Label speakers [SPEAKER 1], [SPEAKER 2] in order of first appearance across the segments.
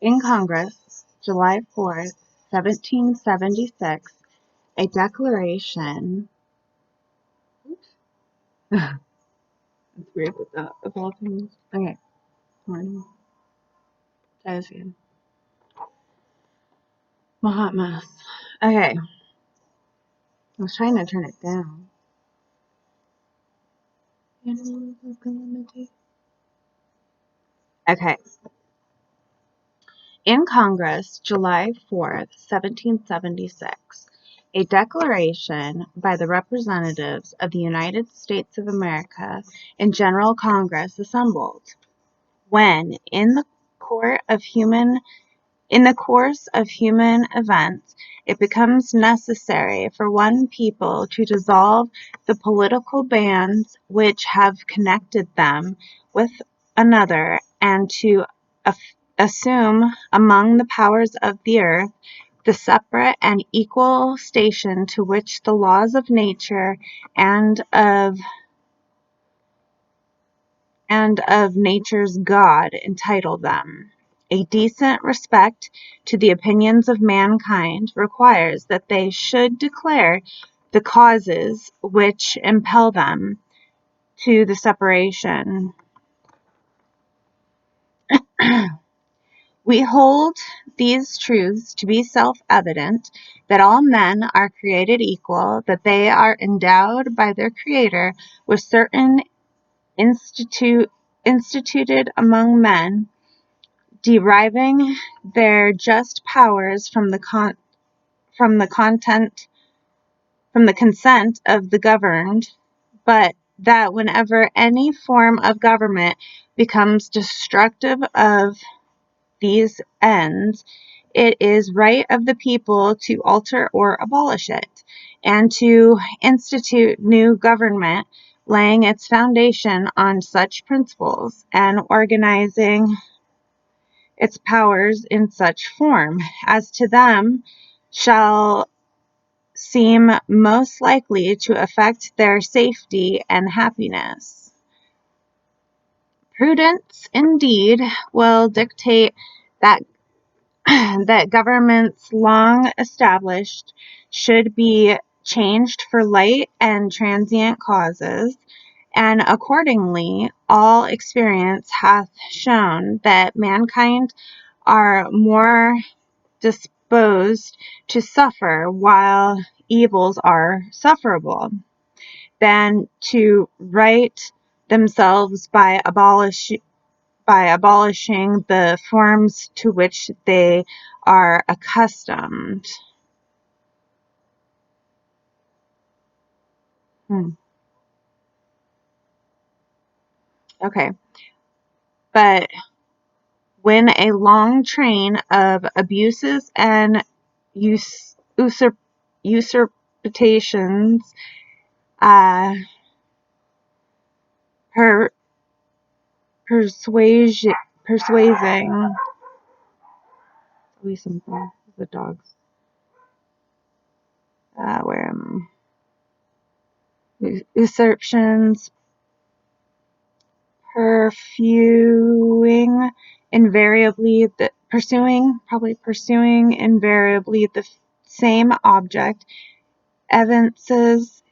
[SPEAKER 1] In Congress, July 4th, 1776, a declaration. It's weird with that of all things. Okay, morning. That was good. My hot mess. Okay, I was trying to turn it down. Okay. In Congress, July 4th, 1776, a declaration by the representatives of the United States of America in General Congress assembled, when, in the course of human events, it becomes necessary for one people to dissolve the political bands which have connected them with another, and to assume among the powers of the earth the separate and equal station to which the laws of nature and of nature's God entitle them. A decent respect to the opinions of mankind requires that they should declare the causes which impel them to the separation. We hold these truths to be self-evident, that all men are created equal, that they are endowed by their Creator with certain instituted among men, deriving their just powers from the consent of the governed, but that whenever any form of government becomes destructive of these ends, it is right of the people to alter or abolish it, and to institute new government, laying its foundation on such principles, and organizing its powers in such form as to them shall seem most likely to affect their safety and happiness. Prudence, indeed, will dictate that that governments long established should be changed for light and transient causes, and accordingly all experience hath shown that mankind are more disposed to suffer while evils are sufferable, than to right themselves by abolishing the forms to which they are accustomed. Okay. But when a long train of abuses and usurpations, per, persuasing, something, the dogs, where am I? Usurpations, pursuing invariably the same object, evinces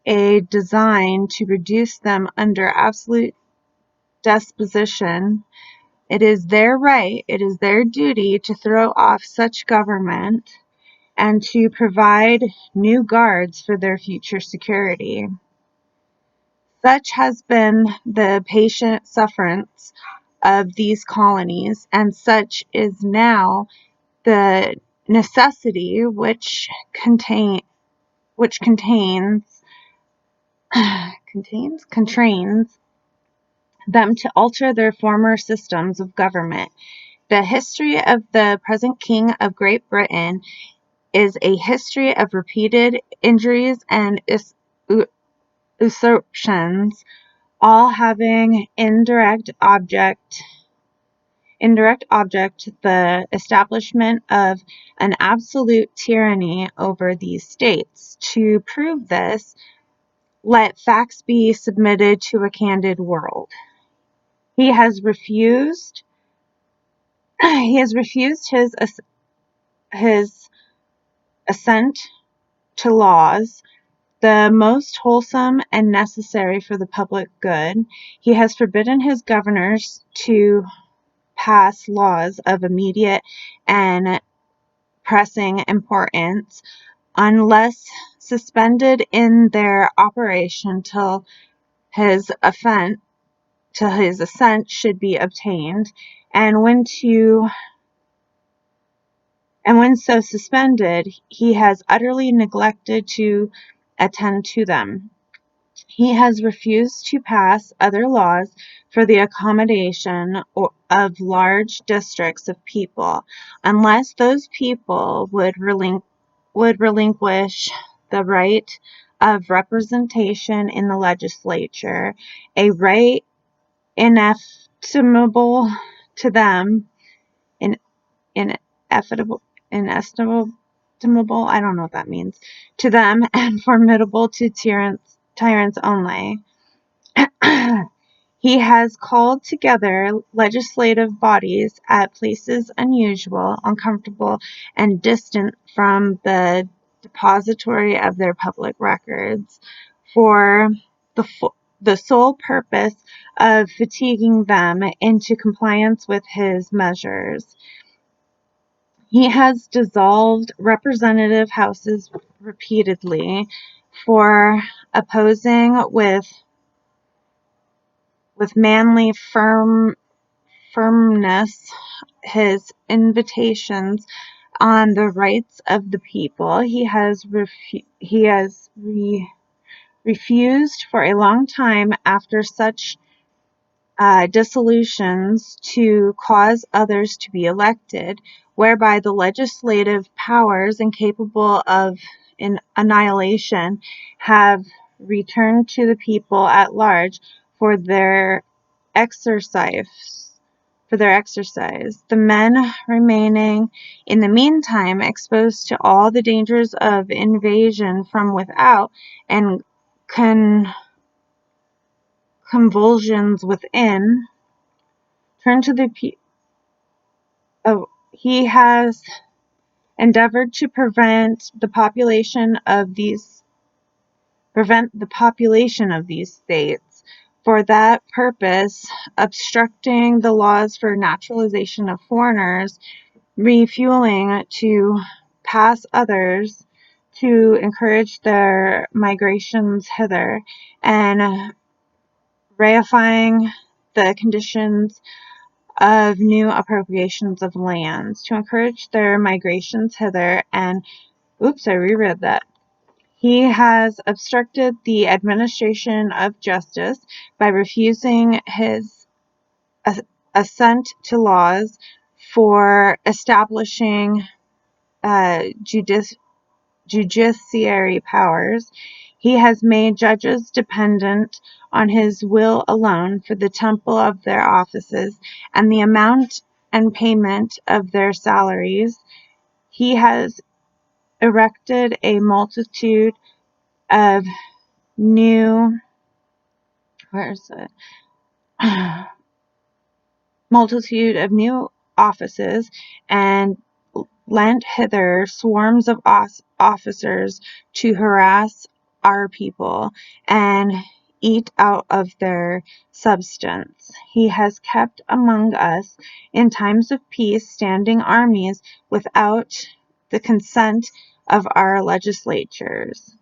[SPEAKER 1] a design to reduce them under absolute despotism. It is their right, it is their duty to throw off such government, and to provide new guards for their future security. Such has been the patient sufferance of these colonies, and such is now the necessity which constrains them to alter their former systems of government. The history of the present King of Great Britain is a history of repeated injuries and usurpations, all having indirect object the establishment of an absolute tyranny over these states. To prove this, let facts be submitted to a candid world. He has refused He has refused his assent to laws, the most wholesome and necessary for the public good. He has forbidden his governors to pass laws of immediate and pressing importance unless suspended in their operation his offense till his assent should be obtained, and when so suspended, he has utterly neglected to attend to them. He has refused to pass other laws for the accommodation of large districts of people, unless those people would relinquish the right of representation in the legislature, a right inestimable to them, in ineffable, inestimable, I don't know what that means, to them, and formidable to tyrants only. He has called together legislative bodies at places unusual, uncomfortable, and distant from the depository of their public records, for the sole purpose of fatiguing them into compliance with his measures. He has dissolved representative houses repeatedly for opposing with manly firmness his invitations on the rights of the people. Refused for a long time after such dissolutions to cause others to be elected, whereby the legislative powers incapable of annihilation have returned to the people at large for their exercise. The men remaining in the meantime exposed to all the dangers of invasion from without and convulsions within, turn to the he has endeavored to prevent the population of these states. For that purpose, obstructing the laws for naturalization of foreigners, refueling to pass others to encourage their migrations hither, and ratifying the conditions of new appropriations of lands to encourage their migrations hither, and I reread that. He has obstructed the administration of justice by refusing his assent to laws for establishing judiciary powers. He has made judges dependent on his will alone for the temple of their offices and the amount and payment of their salaries. He has erected a of new where is it multitude of new offices, and lent hither swarms of officers to harass our people and eat out of their substance. He has kept among us in times of peace standing armies without the consent of our legislatures.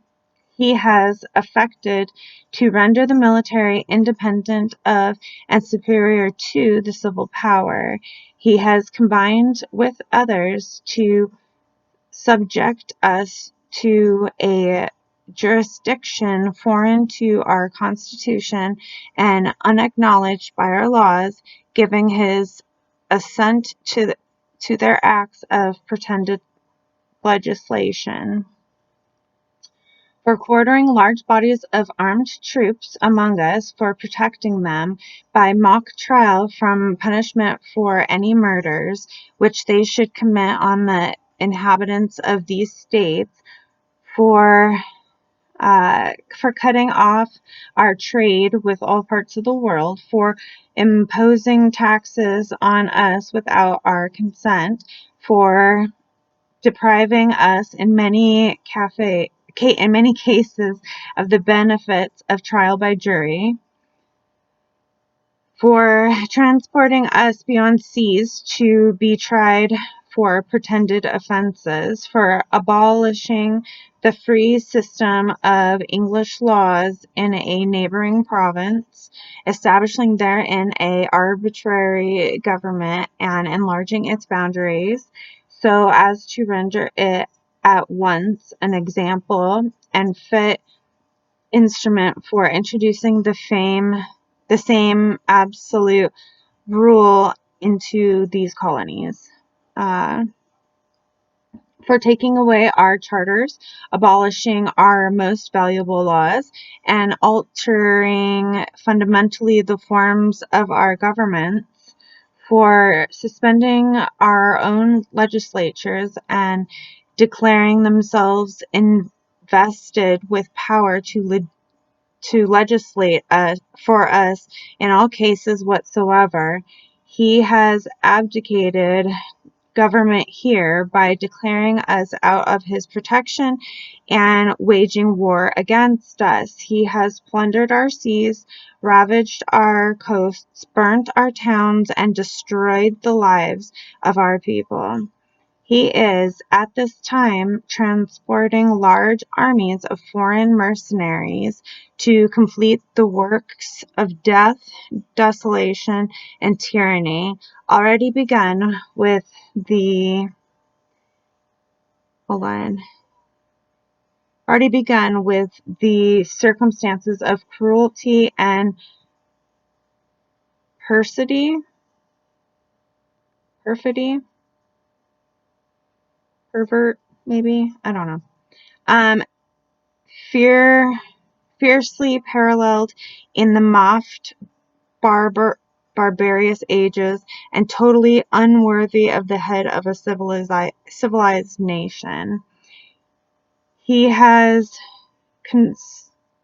[SPEAKER 1] He has affected to render the military independent of and superior to the civil power. He has combined with others to subject us to a jurisdiction foreign to our Constitution and unacknowledged by our laws, giving his assent to their acts of pretended legislation. For quartering large bodies of armed troops among us, for protecting them by mock trial from punishment for any murders which they should commit on the inhabitants of these states, for for cutting off our trade with all parts of the world, for imposing taxes on us without our consent, for depriving us in many cases of the benefits of trial by jury, for transporting us beyond seas to be tried for pretended offenses, for abolishing the free system of English laws in a neighboring province, establishing therein a arbitrary government, and enlarging its boundaries so as to render it at once an example and fit instrument for introducing the same absolute rule into these colonies. Uh, for taking away our charters, abolishing our most valuable laws, and altering fundamentally the forms of our governments, for suspending our own legislatures and declaring themselves invested with power to legislate for us in all cases whatsoever. He has abdicated government here by declaring us out of his protection and waging war against us. He has plundered our seas, ravaged our coasts, burnt our towns, and destroyed the lives of our people. He is, at this time, transporting large armies of foreign mercenaries to complete the works of death, desolation, and tyranny already begun with the hold on, already begun with the circumstances of cruelty and perfidy, perfidy, pervert, maybe, I don't know. Um, fear, fiercely paralleled in the mocked barbarous ages, and totally unworthy of the head of a civilized nation. He has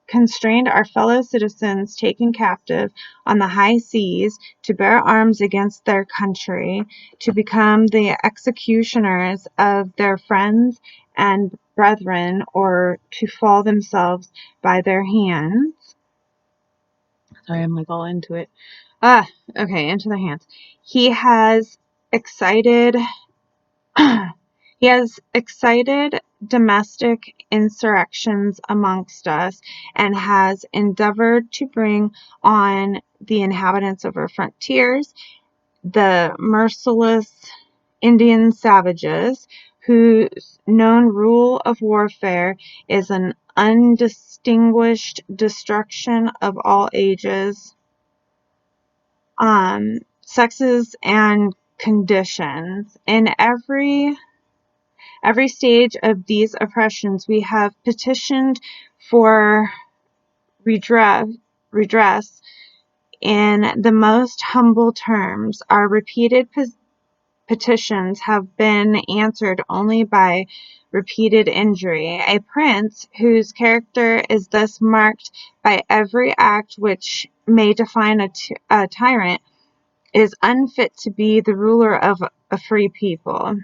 [SPEAKER 1] constrained our fellow citizens taken captive on the high seas to bear arms against their country, to become the executioners of their friends and brethren, or to fall themselves by their hands. Sorry, I'm like all into it. Okay, into the hands. He has excited he has excited domestic insurrections amongst us, and has endeavored to bring on the inhabitants of our frontiers the merciless Indian savages, whose known rule of warfare is an undistinguished destruction of all ages, sexes, and conditions. In every stage of these oppressions, we have petitioned for redress in the most humble terms. Our repeated petitions have been answered only by repeated injury. A prince whose character is thus marked by every act which may define a tyrant is unfit to be the ruler of a free people.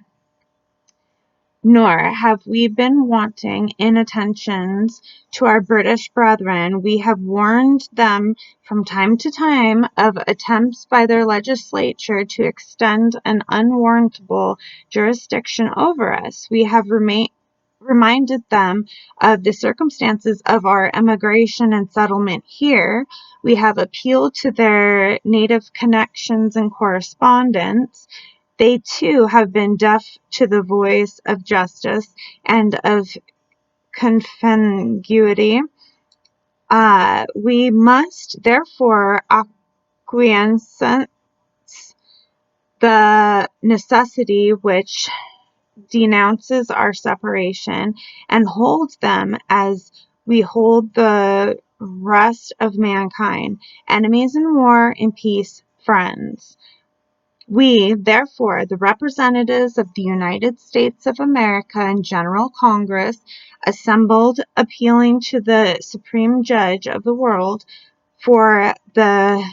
[SPEAKER 1] Nor have we been wanting in attentions to our British brethren. We have warned them from time to time of attempts by their legislature to extend an unwarrantable jurisdiction over us. We have reminded them of the circumstances of our emigration and settlement here. We have appealed to their native connections and correspondence. They too have been deaf to the voice of justice and of consanguinity. We must therefore acquiesce the necessity which denounces our separation, and holds them as we hold the rest of mankind, enemies in war, in peace, friends. We, therefore, the representatives of the United States of America and General Congress, assembled, appealing to the Supreme Judge of the world for the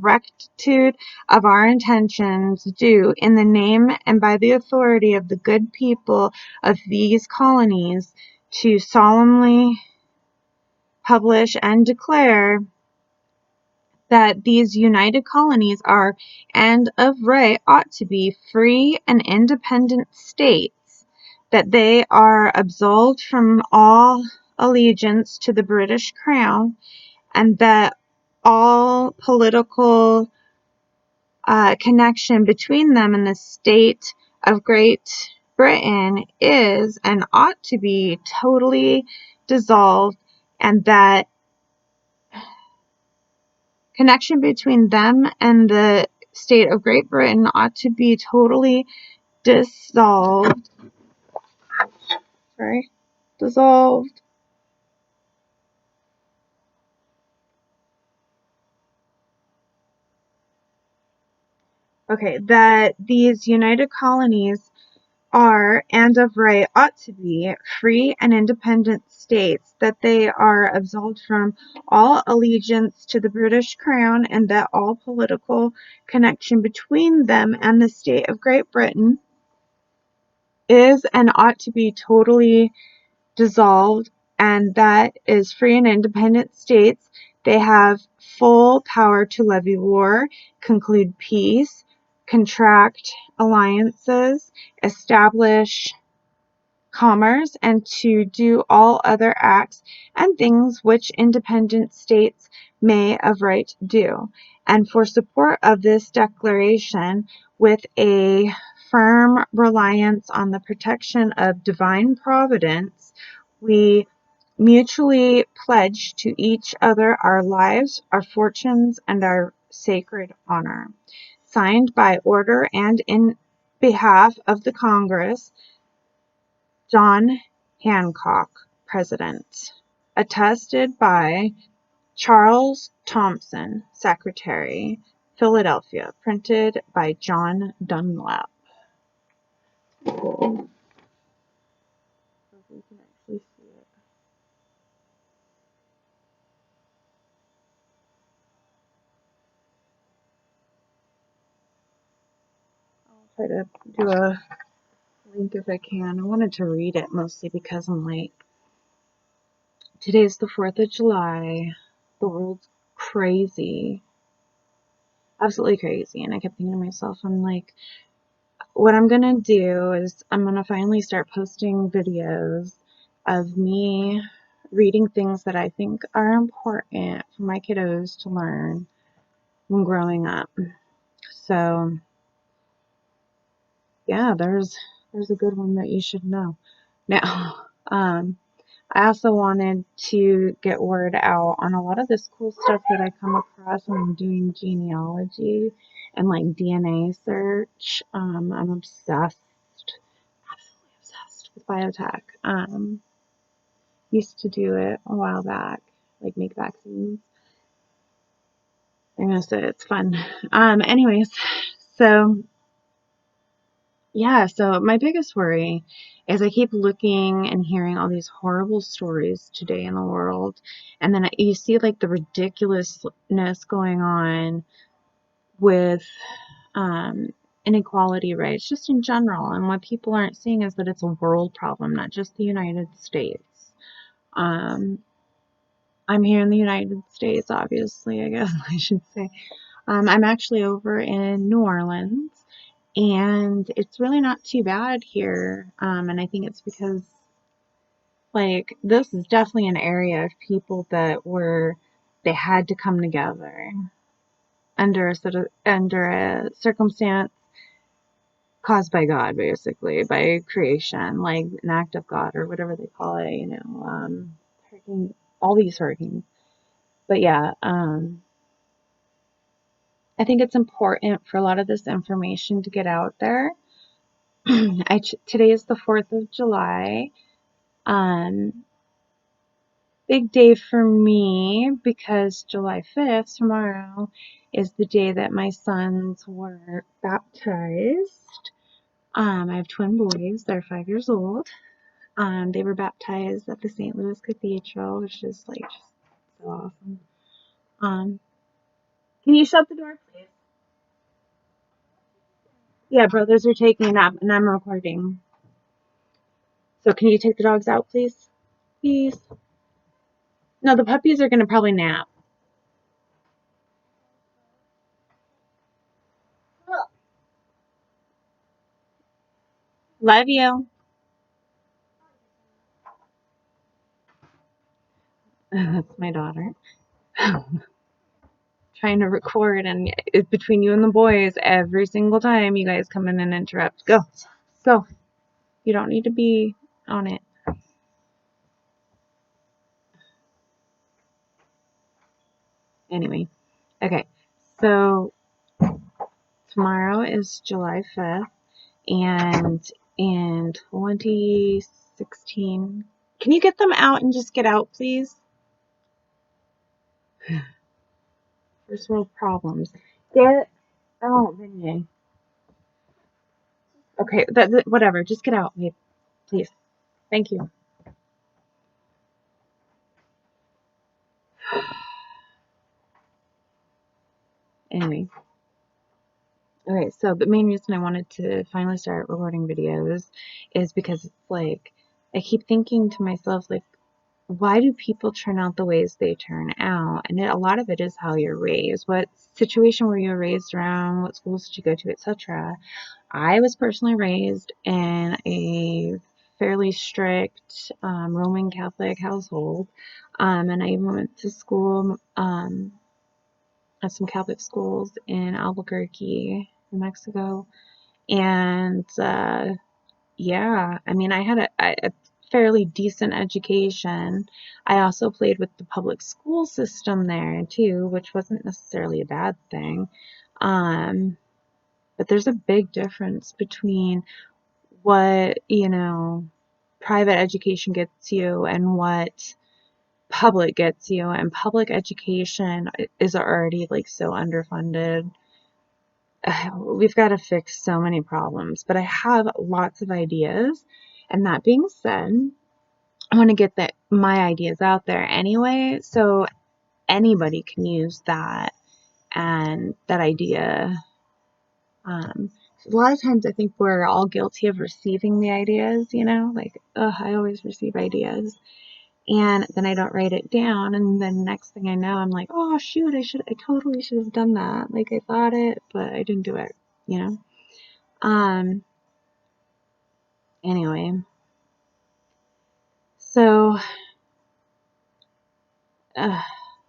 [SPEAKER 1] rectitude of our intentions, do, in the name and by the authority of the good people of these colonies, to solemnly publish and declare that these united colonies are, and of right ought to be, free and independent states, that they are absolved from all allegiance to the British Crown, and that all political connection between them and the state of Great Britain is and ought to be totally dissolved, and that connection between them and the state of Great Britain ought to be totally dissolved. Dissolved. Okay, that these united colonies are, and of right ought to be, free and independent states, that they are absolved from all allegiance to the British Crown, and that all political connection between them and the state of Great Britain is and ought to be totally dissolved, and that is free and independent states. They have full power to levy war, conclude peace, contract alliances, establish commerce, and to do all other acts and things which independent states may of right do. And for support of this declaration, with a firm reliance on the protection of divine providence, we mutually pledge to each other our lives, our fortunes, and our sacred honor. Signed by order and in behalf of the Congress, John Hancock, President. Attested by Charles Thompson, Secretary, Philadelphia. Printed by John Dunlap. Cool. You can actually see it. I'll try to do a link if I can. I wanted to read it mostly because I'm like, today's the 4th of July. The world's crazy. Absolutely crazy. And I kept thinking to myself, I'm like, what I'm going to do is I'm going to finally start posting videos of me reading things that I think are important for my kiddos to learn when growing up. So, yeah, there's a good one that you should know. Now, I also wanted to get word out on a lot of this cool stuff that I come across when I'm doing genealogy and like DNA search. I'm obsessed, absolutely obsessed with biotech. Used to do it a while back, like make vaccines. I'm gonna say it's fun. Anyways, so yeah, so my biggest worry is I keep looking and hearing all these horrible stories today in the world, and then you see like the ridiculousness going on with inequality rates just in general, and what people aren't seeing is that it's a world problem, not just the United States. I'm here in the United States, obviously, I guess I should say. I'm actually over in New Orleans, and it's really not too bad here. And I think it's because, like, this is definitely an area of people that they had to come together under a circumstance caused by God, basically, by creation, like an act of God or whatever they call it, hurricane, all these hurricanes. But yeah, I think it's important for a lot of this information to get out there. Today is the 4th of July. big day for me because July 5th, tomorrow, is the day that my sons were baptized. I have twin boys. They're 5 years old. They were baptized at the St. Louis Cathedral, which is like just so awesome. Can you shut the door, please? Yeah, brothers are taking a nap, and I'm recording. So can you take the dogs out, please? Please. No, the puppies are gonna probably nap. Love you. That's my daughter. Trying to record, and it's between you and the boys every single time you guys come in and interrupt. Go. Go. You don't need to be on it. Anyway. Okay. So tomorrow is July 5th, and in 2016, can you get them out and just get out, please? First world problems. Get out, Vinny. Okay, whatever. Just get out, babe. Please. Thank you. Anyway. Okay, so the main reason I wanted to finally start recording videos is because it's like, I keep thinking to myself, like, why do people turn out the ways they turn out? And a lot of it is how you're raised. What situation were you raised around? What schools did you go to, etc. I was personally raised in a fairly strict Roman Catholic household, and I even went to school at some Catholic schools in Albuquerque, New Mexico, and yeah, I mean, I had a fairly decent education. I also played with the public school system there too, which wasn't necessarily a bad thing. But there's a big difference between what, private education gets you and what public gets you. And public education is already like so underfunded. We've got to fix so many problems, but I have lots of ideas. And that being said, I want to get my ideas out there anyway, so anybody can use that and that idea. A lot of times I think we're all guilty of receiving the ideas, like, I always receive ideas. And then I don't write it down, and then next thing I know, I'm like, oh shoot, I totally should have done that. Like I thought it, but I didn't do it, you know? Anyway, so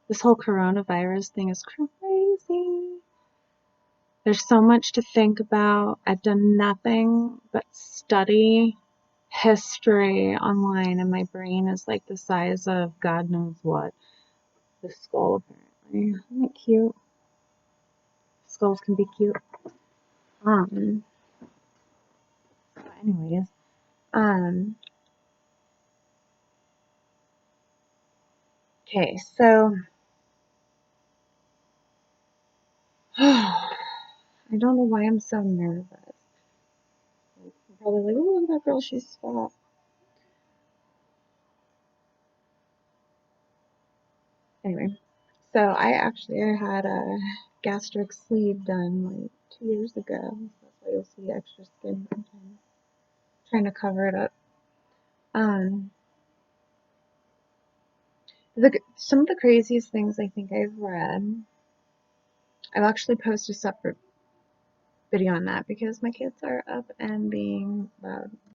[SPEAKER 1] this whole coronavirus thing is crazy. There's so much to think about. I've done nothing but study history online, and my brain is like the size of God knows what. The skull, apparently. Isn't it cute? Skulls can be cute. Anyways, okay, so I don't know why I'm so nervous. I'm probably like, oh, look at that girl, she's fat. Anyway, so I had a gastric sleeve done like 2 years ago. That's why you'll see extra skin sometimes. Trying to cover it up. Some of the craziest things I think I've read, I'll actually post a separate video on that because my kids are up and being loud.